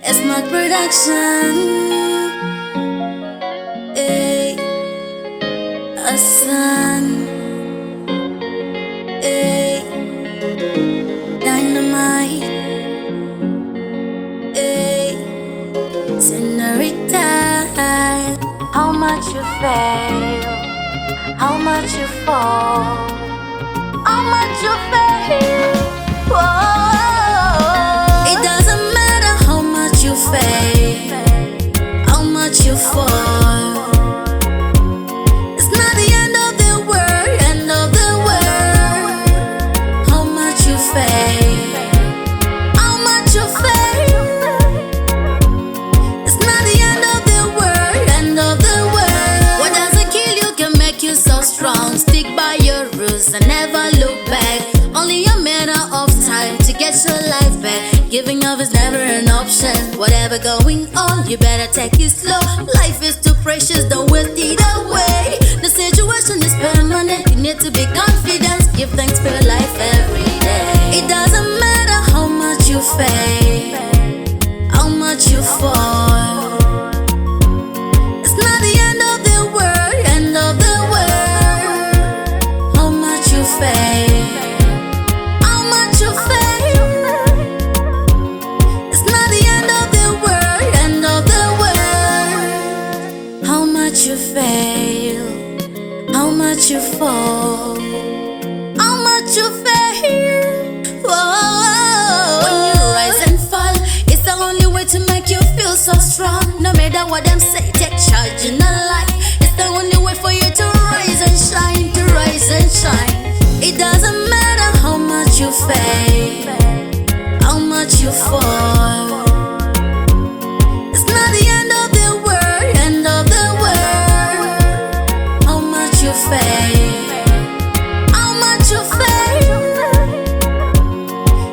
Esmaq production. Hey, a son. Hey, dynamite. Hey, senorita. How much you fail, how much you fall, how much you fail. Whoa. It doesn't matter how much you fail, how much you fall. It's not the end of the world, end of the world. How much you fail, how much you fail. It's not the end of the world, end of the world. What doesn't kill you can make you so strong. Stick by your rules and never look back. Only a matter of time to get your life back. Giving up is never an option. Whatever going on, you better take it slow. Life is too precious, don't waste it away. The situation is permanent, you need to be confident. Give thanks for your life every day. It doesn't matter how much you fail, how much you fall. It's not the end of the world, end of the world. How much you fail, you fail, how much you fall, how much you fail. Whoa. When you rise and fall, it's the only way to make you feel so strong. No matter what them say, take charge in a life. It's the only way for you to rise and shine, to rise and shine. It doesn't matter how much you fail, how much you fall. It's not the end of the world, end of the world. How much you fail, how much you fail.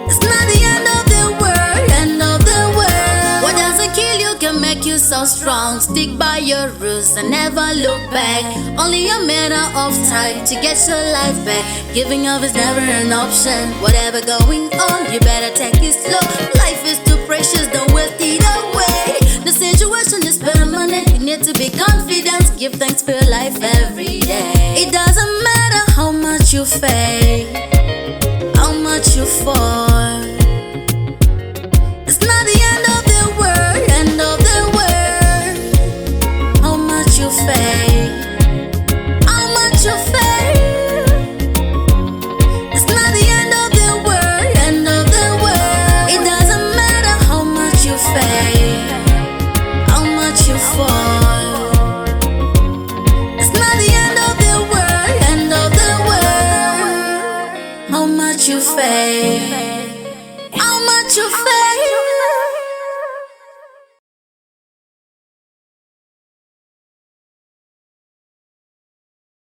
It's not the end of the world, end of the world. What doesn't kill you can make you so strong. Stick by your rules and never look back. Only a matter of time to get your life back. Giving up is never an option. Whatever going on, you better take it slow. Life is too precious, don't waste it away. The situation is permanent, you need to be confident. Give thanks for your life every day. It doesn't matter how much you fail, how much you fall. It's not the end of the world, end of the world. How much you fail, how much you fail. It's not the end of the world, end of the world. It doesn't matter how much you fail, how much you fall. It's not the end of the world, end of the world. How much you fail, how much you fail.